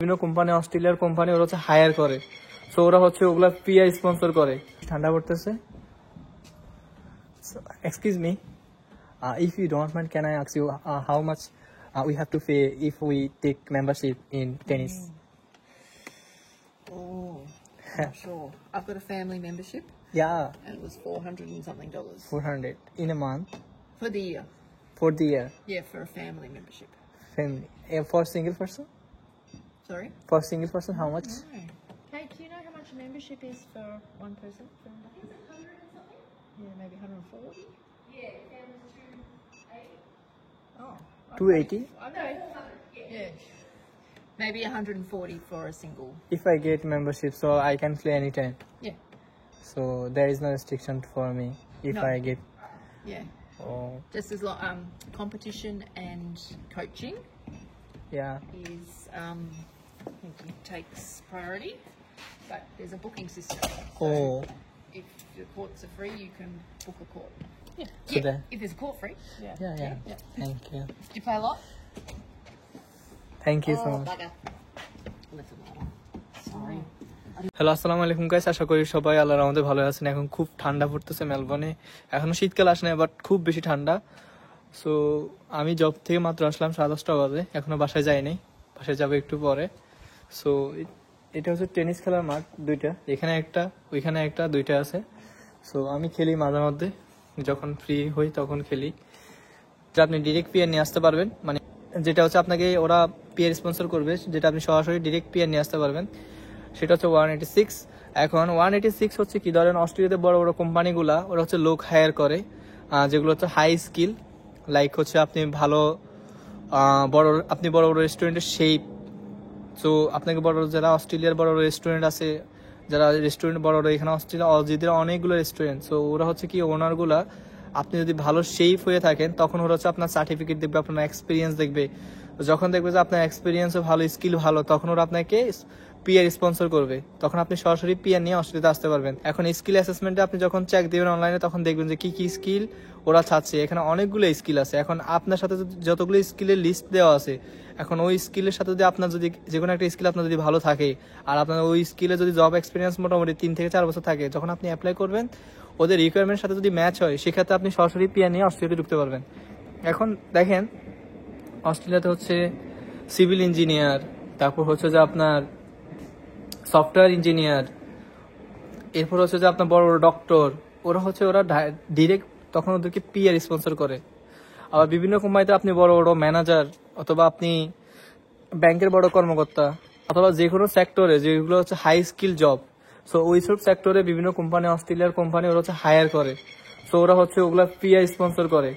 বিভিন্ন কোম্পানি, অস্ট্রেলিয়ার কোম্পানি ওরা হচ্ছে হায়ার করে, সো ওরা হচ্ছে ওগুলা পিআর স্পন্সর করে। ঠান্ডা পড়তেছে। Excuse me, if you don't mind, can I ask you how much we have to pay if we take membership in tennis? Oh, I'm sure. I've got a family membership Yeah, and it was $400 and something. 400 in a month For the year. for the year. Yeah, for a family membership. Family. For single person? Sorry? For single person, how much? No. Kate, do you know how much a membership is for one person? Yeah, maybe 140? Oh. 280. Okay. Yeah. Maybe 140 for a single. If I get membership, so I can play anytime. Yeah. So there is no restriction for me if No. I get. Yeah. Oh, Just as long competition and coaching yeah. is I think it takes priority, but there's a booking system. So Oh, if the courts are free, you can book a court. Yeah. So Yeah. the- If there's a court free. yeah. Thank you. Do you play a lot? Thank you so much. Bugger. Left a lot on. Sorry. Hello, আসসালামু আলাইকুম guys. আশা করি সবাই আল্লাহর রহমতে ভালো আছেন। এখন খুব ঠান্ডা পড়তেছে মেলবোর্নে। এখনো শীতকাল আসে নাই, বাট খুব বেশি ঠান্ডা। সো আমি জব থেকে মাত্র আসলাম 10:30 বাজে, এখনো বাসায় যাইনি, বাসায় যাবো একটু পরে। সো এটা হচ্ছে টেনিস খেলার মাঠ দুইটা, এখানে একটা ওইখানে একটা, দুইটা আছে। সো আমি খেলি মাঝে মধ্যে, যখন ফ্রি হই তখন খেলি। যে আপনি ডিরেক্ট পিয়ার নিয়ে আসতে পারবেন, মানে যেটা হচ্ছে আপনাকে ওরা পিয়ার স্পন্সর করবে, যেটা আপনি সরাসরি ডিরেক্ট পিয়ার নিয়ে আসতে পারবেন, সেটা হচ্ছে 186। এখন 186 হচ্ছে কি, ধরেন অস্ট্রেলিয়াতে বড় বড় কোম্পানিগুলা ওরা হচ্ছে লোক হায়ার করে, যেগুলো হচ্ছে হাই স্কিল, লাইক হচ্ছে আপনি ভালো আপনি বড় বড় রেস্টুরেন্টের শেপ। সো আপনাকে বড় যারা অস্ট্রেলিয়ার বড় বড় রেস্টুরেন্ট আছে, যারা রেস্টুরেন্ট বড় বড়, এখানে অস্ট্রেলিয়া অজিদের অনেকগুলো রেস্টুরেন্ট। সো ওরা হচ্ছে কি, ওনারগুলা আপনি যদি ভালো শেপ হয়ে থাকেন তখন ওরা হচ্ছে আপনার সার্টিফিকেট দেখবে, আপনার এক্সপিরিয়েন্স দেখবে। যখন দেখবে যে আপনার এক্সপিরিয়েন্সও ভালো, স্কিল ভালো, তখন ওরা আপনাকে পিআর স্পন্সর করবে, তখন আপনি সরাসরি পিআর নিয়ে অস্ট্রেলিয়াতে আসতে পারবেন। এখন স্কিল অ্যাসেসমেন্টে আপনি যখন চেক দিবেন অনলাইনে, তখন দেখবেন যে কি কি স্কিল ওরা চাচ্ছে। এখানে অনেকগুলো স্কিল আছে। এখন আপনার সাথে যতগুলো স্কিলের লিস্ট দেওয়া আছে, এখন ওই স্কিলের সাথে যদি আপনার যদি যে কোনো একটা স্কিল আপনার যদি ভালো থাকে, আর আপনার ওই স্কিলে যদি জব এক্সপিরিয়েন্স মোটামুটি 3 থেকে 4 বছর থাকে, যখন আপনি অ্যাপ্লাই করবেন ওদের রিকোয়ারমেন্টের সাথে যদি ম্যাচ হয়, সেক্ষেত্রে আপনি সরাসরি পিআর নিয়ে অস্ট্রেলিয়াতে ঢুকতে পারবেন। এখন দেখেন, অস্ট্রেলিয়াতে হচ্ছে সিভিল ইঞ্জিনিয়ার, তারপর হচ্ছে যে আপনার সফটওয়্যার ইঞ্জিনিয়ার, এরপর হচ্ছে যে আপনার বড় বড় ডক্টর, ওরা হচ্ছে ওরা ডিরেক্ট তখন ওদেরকে পিআর স্পন্সর করে। আবার বিভিন্ন কোম্পানিতে আপনি বড় বড় ম্যানেজার, অথবা আপনি ব্যাংকের বড় কর্মকর্তা, অথবা যে কোনো সেক্টরে যেগুলো হচ্ছে হাই স্কিল জব, সো ওইসব সেক্টরে বিভিন্ন কোম্পানি, অস্ট্রেলিয়ার কোম্পানি ওরা হচ্ছে হায়ার করে। সো ওরা হচ্ছে ওগুলা পিআর স্পন্সর করে।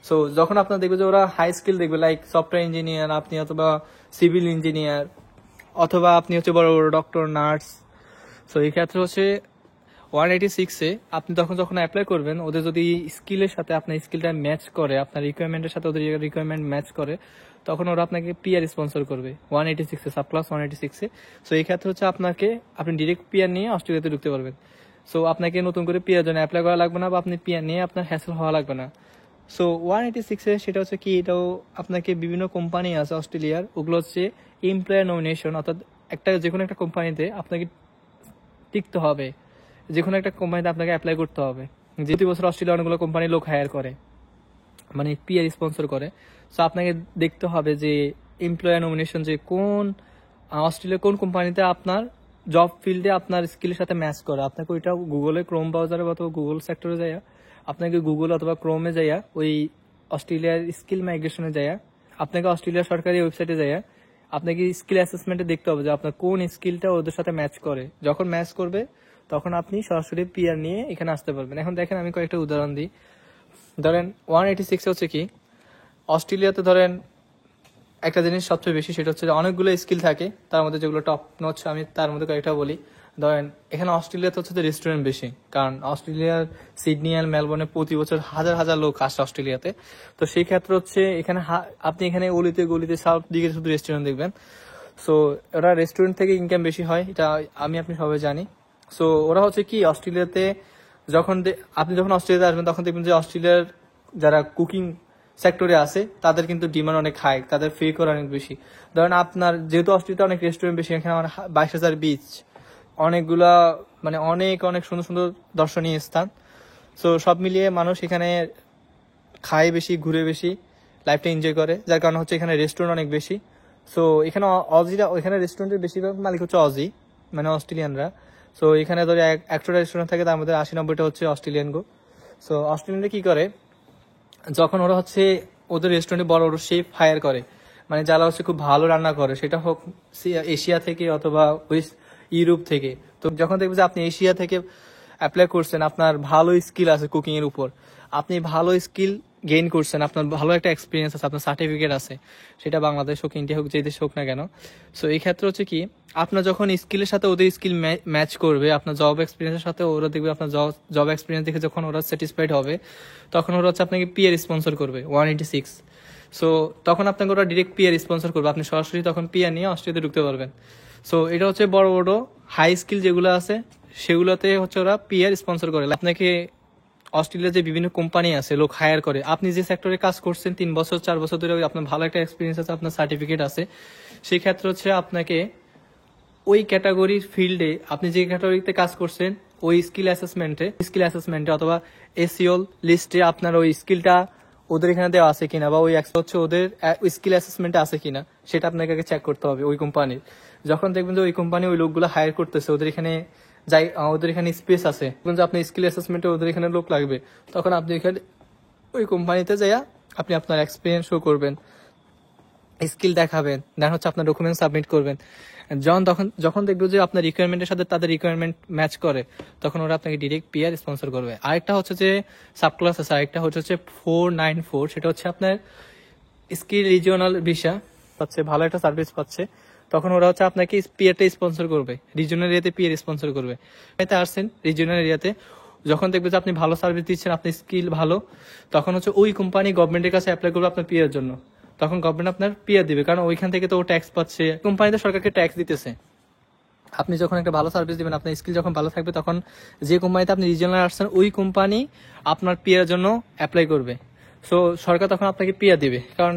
সো যখন আপনার দেখবে যে ওরা হাই স্কিল দেখবে, লাইক সফটওয়্যার ইঞ্জিনিয়ার আপনি, অথবা সিভিল ইঞ্জিনিয়ার, অথবা আপনি হচ্ছে বড় বড় ডক্টর, নার্স। সো এই ক্ষেত্রে হচ্ছে 186-এ আপনি যখন অ্যাপ্লাই করবেন, ওদের যদি স্কিলের সাথে আপনার স্কিলটা ম্যাচ করে, আপনার রিকোয়ারমেন্টের সাথে ওদের রিকোয়ারমেন্ট ম্যাচ করে, তখন ওরা আপনাকে পিআর স্পন্সর করবে 186-এ, সাব ক্লাস 186-এ। সো এই ক্ষেত্রে হচ্ছে আপনি ডিরেক্ট পিআর নিয়ে অস্ট্রেলিয়াতে ঢুকতে পারবেন। সো আপনাকে নতুন করে পিআর জন্য অ্যাপ্লাই করা লাগবে না, বা আপনি পিআর নিয়ে আপনার হ্যাসেল হওয়া লাগবে না। সো 186-এ সেটা হচ্ছে কি, এটাও আপনাকে বিভিন্ন কোম্পানি আছে অস্ট্রেলিয়ার, ওগুলো হচ্ছে এমপ্লয়ার নমিনেশন, অর্থাৎ যে কোনো একটা কোম্পানিতে আপনাকে টিকতে হবে, যে কোনো একটা কোম্পানিতে আপনাকে অ্যাপ্লাই করতে হবে। যেহেতু বছর অস্ট্রেলিয়া অনেকগুলো কোম্পানি লোক হায়ার করে, মানে পিআর স্পন্সর করে। সো আপনাকে দেখতে হবে যে এমপ্লয়ার নমিনেশন, যে কোন অস্ট্রেলিয়ার কোন কোম্পানিতে আপনার জব ফিল্ডে আপনার স্কিলের সাথে ম্যাচ করে। আপনাকে ওইটা গুগলে, ক্রোম ব্রাউজারে অথবা গুগল সেক্টরে যাইয়া, আপনাকে গুগল অথবা ক্রোমে যাইয়া ওই অস্ট্রেলিয়ার স্কিল মাইগ্রেশনে যাইয়া, আপনাকে অস্ট্রেলিয়ার সরকারি ওয়েবসাইটে যাইয়া আপনাকে স্কিল অ্যাসেসমেন্টে দেখতে হবে যে আপনার কোন স্কিলটা ওদের সাথে ম্যাচ করে। যখন ম্যাচ করবে, তখন আপনি সরাসরি পিআর নিয়ে এখানে আসতে পারবেন। এখন দেখেন, আমি কয়েকটা উদাহরণ দিই। ধরেন 186 হচ্ছে কি, অস্ট্রেলিয়াতে ধরেন একটা জিনিস সবচেয়ে বেশি, সেটা হচ্ছে অনেকগুলো স্কিল থাকে, তার মধ্যে যেগুলো টপ নচ, আমি তার মধ্যে কয়েকটা বলি। ধরেন এখানে অস্ট্রেলিয়াতে হচ্ছে রেস্টুরেন্ট বেশি, কারণ অস্ট্রেলিয়ার সিডনি আর মেলবোর্নে প্রতি বছর হাজার হাজার লোক আসে অস্ট্রেলিয়াতে। তো সেই ক্ষেত্রে হচ্ছে এখানে আপনি এখানে অলিতে গলিতে সব দিকে শুধু রেস্টুরেন্ট দেখবেন। সো ওরা রেস্টুরেন্ট থেকে ইনকাম বেশি হয়, এটা আপনি সবাই জানি। সো ওরা হচ্ছে কি, অস্ট্রেলিয়াতে আপনি যখন অস্ট্রেলিয়াতে আসবেন, তখন দেখবেন যে অস্ট্রেলিয়ার যারা কুকিং সেক্টরে আছে তাদের কিন্তু ডিমান্ড অনেক হাই, তাদের ফি করে অনেক বেশি। ধরেন আপনার যেহেতু অস্ট্রেলিয়াতে অনেক রেস্টুরেন্ট বেশি, এখানে 22,000 বিচ, অনেকগুলা মানে অনেক অনেক সুন্দর সুন্দর দর্শনীয় স্থান। সো সব মিলিয়ে মানুষ এখানে খায় বেশি, ঘুরে বেশি, লাইফটা এনজয় করে, যার কারণে হচ্ছে এখানে রেস্টুরেন্ট অনেক বেশি। সো এখানে অজিরা, এখানে রেস্টুরেন্টের বেশিরভাগ মালিক হচ্ছে অজি, মানে অস্ট্রেলিয়ানরা। সো এখানে ধরে 100টা রেস্টুরেন্ট থাকে, তার মধ্যে 80-90টা হচ্ছে অস্ট্রেলিয়ান গো। সো অস্ট্রেলিয়ানরা কি করে, যখন ওরা হচ্ছে ওদের রেস্টুরেন্টে বড় বড় শেফ হায়ার করে, মানে যারা হচ্ছে খুব ভালো রান্না করে, সেটা হোক এশিয়া থেকে অথবা ওয়েস্ট ইউরোপ থেকে। তো যখন দেখবে যে আপনি এশিয়া থেকে অ্যাপ্লাই করছেন, আপনার ভালো স্কিল আছে কুকিং এর উপর, আপনি ভালো স্কিল গেইন করছেন, আপনার ভালো একটা এক্সপিরিয়েন্স আছে, আপনার সার্টিফিকেট আছে, সেটা বাংলাদেশ হোক, ইন্ডিয়া হোক, যে দেশ হোক না কেন। সো এই ক্ষেত্রে হচ্ছে কি, আপনার যখন স্কিলের সাথে ওদের স্কিল ম্যাচ করবে, আপনার জব এক্সপিরিয়েন্সের সাথে ওরা দেখবে, আপনার জব এক্সপিরিয়েন্স দেখে যখন ওরা স্যাটিসফাইড হবে, তখন ওরা হচ্ছে আপনাকে পিয়ার স্পন্সর করবে 186। সো তখন আপনাকে ওরা ডিরেক্ট পিয়ার স্পন্সর করবে, আপনি সরাসরি তখন পিয়ার নিয়ে অস্ট্রেলিয়াতে ঢুকতে পারবেন। সো এটা হচ্ছে বড় বড় হাই স্কিল যেগুলো আছে, সেগুলোতে হচ্ছে ওরা পিয়ার স্পন্সর করে। আপনাকে অস্ট্রেলিয়ার যে বিভিন্ন কোম্পানি আছে, লোক হায়ার করে, আপনি যে সেক্টরে কাজ করছেন 3 বছর 4 বছর ধরে, আপনার ভালো একটা এক্সপিরিয়েন্স আছে, আপনার সার্টিফিকেট আছে, সেই ক্ষেত্রে হচ্ছে আপনাকে ওই ক্যাটাগরির ফিল্ডে, আপনি যে ক্যাটাগরিতে কাজ করছেন, ওই স্কিল অ্যাসেসমেন্টে অথবা এসিওল লিস্টে আপনার ওই স্কিলটা ওদের এখানে দেওয়া আছে কিনা, বা ওই হচ্ছে ওদের স্কিল অ্যাসেসমেন্টে আছে কিনা, সেটা আপনাকে আগে চেক করতে হবে ওই কোম্পানির। যখন দেখবেন যে ওই কোম্পানি ওই লোকগুলো হায়ার করতেছে, ওদের এখানে ওদের এখানে স্পেস আছে, যে আপনার স্কিল অ্যাসেসমেন্টে ওদের এখানে লোক লাগবে, তখন আপনি এখানে ওই কোম্পানিতে যাইয়া আপনি আপনার এক্সপিরিয়েন্স শো করবেন, স্কিল দেখাবেন, দেন হচ্ছে আপনার ডকুমেন্ট সাবমিট করবেন। যখন দেখবো যে আপনার রিকোয়ারমেন্টের সাথে তাদের রিকোয়ারমেন্ট ম্যাচ করে, তখন ওরা আপনাকে ডিরেক্ট পিআর স্পন্সর করবে। আরেকটা হচ্ছে যে সাবক্লাস আছে, আরেকটা হচ্ছে 494, সেটা হচ্ছে আপনার স্কিল রিজিওনাল ভিসা পাচ্ছে, ভালো একটা সার্ভিস পাচ্ছে, তখন ওরা হচ্ছে আপনাকে পিআরটা স্পন্সর করবে, রিজিওনাল এরিয়াতে পিআর স্পন্সর করবে। এতে আসছেন রিজিওনাল এরিয়াতে, যখন দেখবে যে আপনি ভালো সার্ভিস দিচ্ছেন, আপনি স্কিল ভালো, তখন হচ্ছে ওই কোম্পানি গভর্নমেন্টের কাছে অ্যাপ্লাই করবে আপনার পিআর জন্য, তখন গভর্নমেন্ট আপনার পিআর দিবে, কারণ ওইখান থেকে তো ও ট্যাক্স পাচ্ছে, কোম্পানিতে সরকারকে ট্যাক্স দিতেছে। আপনি যখন একটা ভালো সার্ভিস দিবেন, আপনার স্কিল যখন ভালো থাকবে, তখন যে কোম্পানিতে আপনি রিজিওনাল আসছেন, ওই কোম্পানি আপনার পিআর জন্য অ্যাপ্লাই করবে। সো সরকার তখন আপনাকে পিআর দিবে, কারণ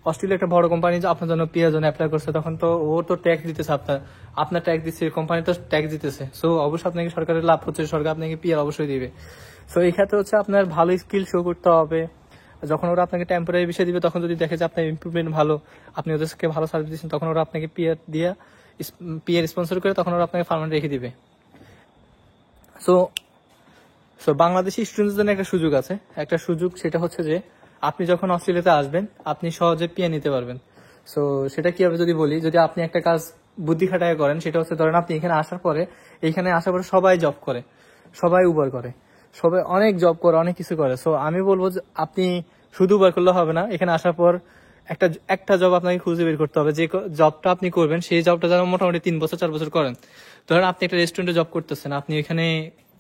অস্ট্রেলিয়া একটা বড় কোম্পানি আপনার জন্য পিআর জন্য অ্যাপ্লাই করছে, তখন তো ও তো ট্যাক্স দিতেছে, আপনার ট্যাক্স দিচ্ছে, কোম্পানি তো ট্যাক্স দিতেছে। সো অবশ্যই আপনাকে সরকারের লাভ হচ্ছে, সরকার আপনাকে পিআর অবশ্যই দিবে। সো এই ক্ষেত্রে হচ্ছে আপনার ভালো স্কিল শো করতে হবে। যখন ওরা আপনাকে টেম্পোরারি বিষয় দিবে, তখন যদি দেখে যে আপনার ইমপ্রুভমেন্ট ভালো, আপনি ওদেরকে ভালো সার্ভিস দিচ্ছেন, তখন ওরা আপনাকে পিআর স্পন্সর করে, তখন ওরা আপনাকে পার্মানেন্ট রেখে দিবে। সো বাংলাদেশি স্টুডেন্টদের জন্য একটা সুযোগ আছে, সেটা হচ্ছে যে আপনি যখন অস্ট্রেলিয়াতে আসবেন, আপনি সহজে পিআর নিতে পারবেন। সো সেটা কি হবে যদি বলি, যদি আপনি একটা কাজ বুদ্ধি খাটায় করেন, সেটা হচ্ছে ধরেন আপনি এখানে আসার পরে সবাই জব করে, সবাই উবার করে, সবাই অনেক জব করে, অনেক কিছু করে। সো আমি বলবো যে আপনি শুধু উবার করলে হবে না, এখানে আসার পর একটা জব আপনাকে খুঁজে বের করতে হবে, যে জবটা আপনি করবেন সেই জবটা যেন মোটামুটি 3 বছর 4 বছর করেন। ধরেন আপনি একটা রেস্টুরেন্টে জব করতেছেন, আপনি এখানে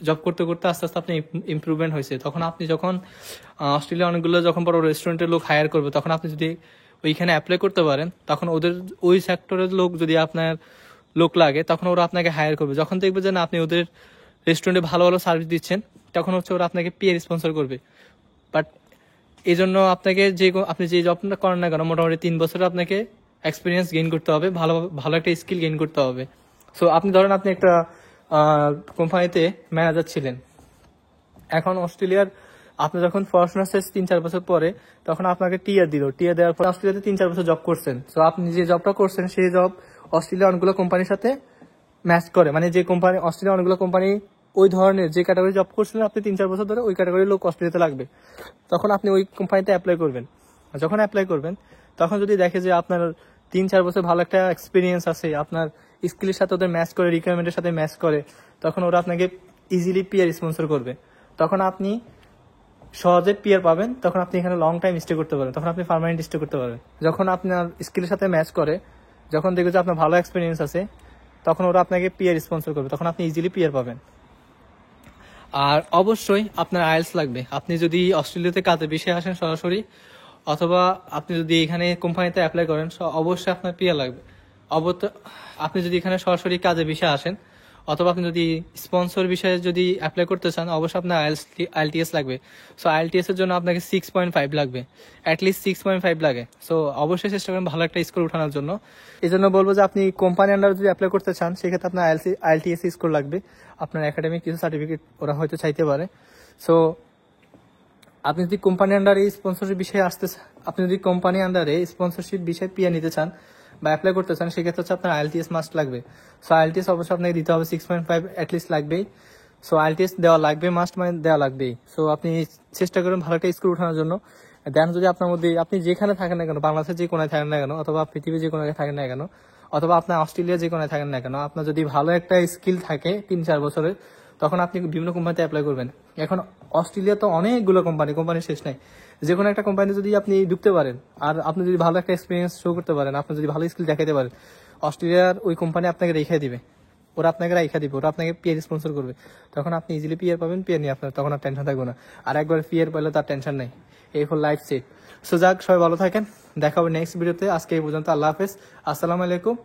জব করতে করতে আস্তে আস্তে আপনি ইমপ্রুভমেন্ট হয়েছে, তখন আপনি যখন অস্ট্রেলিয়া অনেকগুলো যখন বড় রেস্টুরেন্টের লোক হায়ার করবে, তখন আপনি যদি ওইখানে অ্যাপ্লাই করতে পারেন, তখন ওদের ওই সেক্টরের লোক যদি আপনার লোক লাগে, তখন ওরা আপনাকে হায়ার করবে। যখন দেখবে যে না আপনি ওদের রেস্টুরেন্টে ভালো ভালো সার্ভিস দিচ্ছেন, তখন হচ্ছে ওরা আপনাকে পিআর স্পন্সর করবে। বাট এই জন্য আপনাকে আপনি যে জবটা করেন না কেন, মোটামুটি 3 বছরে আপনাকে এক্সপিরিয়েন্স গেইন করতে হবে, ভালো একটা স্কিল গেইন করতে হবে। সো আপনি ধরেন আপনি একটা কোম্পানিতে ম্যানেজার ছিলেন, এখন অস্ট্রেলিয়ার আপনি যখন পড়াশোনা শেষ 3-4 বছর পরে, তখন আপনাকে টিআর দেওয়ার পর অস্ট্রেলিয়াতে 3-4 বছর জব করছেন। সো আপনি যে জবটা করছেন, সেই জব অস্ট্রেলিয়া অনেকগুলো কোম্পানির সাথে ম্যাচ করে, মানে যে কোম্পানি অস্ট্রেলিয়া অনেকগুলো কোম্পানি ওই ধরনের যে ক্যাটাগরি জব করছিলেন আপনি 3-4 বছর ধরে, ওই ক্যাটাগরির লোক অস্ট্রেলিয়াতে লাগবে, তখন আপনি ওই কোম্পানিতে অ্যাপ্লাই করবেন। যখন অ্যাপ্লাই করবেন, তখন যদি দেখে যে আপনার 3-4 বছর ভালো একটা এক্সপিরিয়েন্স আছে, আপনার স্কিলের সাথে ওদের ম্যাচ করে, রিকোয়ারমেন্টের সাথে ম্যাচ করে, তখন ওরা আপনাকে ইজিলি পিআর স্পন্সর করবে। তখন আপনি সহজে পিআর পাবেন, তখন আপনি এখানে লং টাইম স্টে করতে পারবেন, তখন আপনি পার্মানেন্ট স্টে করতে পারবেন। যখন আপনার স্কিলের সাথে ম্যাচ করে, যখন দেখবে যে আপনার ভালো এক্সপিরিয়েন্স আছে, তখন ওরা আপনাকে পিআর স্পন্সর করবে, তখন আপনি ইজিলি পিআর পাবেন। আর অবশ্যই আপনার আইএলটিএস লাগবে। আপনি যদি অস্ট্রেলিয়াতে কাজে বিষয়ে আসেন সরাসরি, অথবা আপনি যদি এখানে কোম্পানিতে অ্যাপ্লাই করেন, অবশ্যই আপনার পিআর লাগবে। আপনি যদি এখানে সরাসরি কাজে বিষয়ে আসেন, অথবা আপনি যদি স্পন্সর বিষয়ে যদি অ্যাপ্লাই করতে চান অবশ্যই আপনার আইএলটিএস লাগবে। সো আইএলটিএস এর জন্য আপনাকে 6.5 লাগবে, অ্যাটলিস্ট 6.5 লাগে। সো অবশ্যই চেষ্টা করেন ভালো একটা স্কোর উঠানোর জন্য। এই জন্য বলবো যে আপনি কোম্পানি আন্ডারে যদি অ্যাপ্লাই করতে চান সেক্ষেত্রে আপনার আইএলটিএস স্কোর লাগবে, আপনার একাডেমিক কিছু সার্টিফিকেট ওরা হয়তো চাইতে পারে। সো আপনি যদি কোম্পানি আন্ডারে স্পন্সরশিপ বিষয়ে আপনি যদি কোম্পানি আন্ডারে স্পন্সরশিপ বিষয়ে পিএ নিতে চান বা অ্যাপ্লাই করতে চান সেক্ষেত্রে হচ্ছে আপনার আইএলটিএস মাস্ট লাগবে। সো আইএলটিএস অবশ্যই আপনাকে দিতে হবে, 6.5 অ্যাটলিস্ট লাগবেই। সো আইএলটিএস দেওয়া লাগবে, মাস্ট মানে দেওয়া লাগবেই। সো আপনি চেষ্টা করুন ভালো একটা স্কোর উঠানোর জন্য। দেন যদি আপনার মধ্যে আপনি যেখানে থাকেন না কেন, বাংলাদেশের যে কোনায় থাকেন না কেন, অথবা পৃথিবীর যে কোনায় থাকেন না কেন, অথবা আপনার অস্ট্রেলিয়া যে কোনায় থাকেন না কেন, আপনার যদি ভালো একটা স্কিল থাকে 3-4 বছরের, তখন আপনি বিভিন্ন কোম্পানিতে অ্যাপ্লাই করবেন। এখন অস্ট্রেলিয়া তো অনেকগুলো কোম্পানি শেষ নাই। যে কোনো একটা কোম্পানিতে যদি আপনি ঢুকতে পারেন আর আপনি যদি ভালো একটা এক্সপিরিয়েন্স শো করতে পারেন, আপনি যদি ভালো স্কিল দেখাতে পারেন, অস্ট্রেলিয়ার ওই কোম্পানি আপনাকে রেখে দিবে, ওরা আপনাকে পিয়ার স্পন্সর করবে। তখন আপনি ইজিলি পিয়ার পাবেন, পিয়ার নিয়ে আপনার তখন আর টেনশন থাকবে না। আর একবার পিয়ার পেলে তার টেনশন নেই, এই ফর লাইফ সেট। সো যাক, সবাই ভালো থাকেন, দেখা হবে নেক্সট ভিডিওতে। আজকে এই পর্যন্ত, আল্লাহ হাফেজ, আসসালামু আলাইকুম।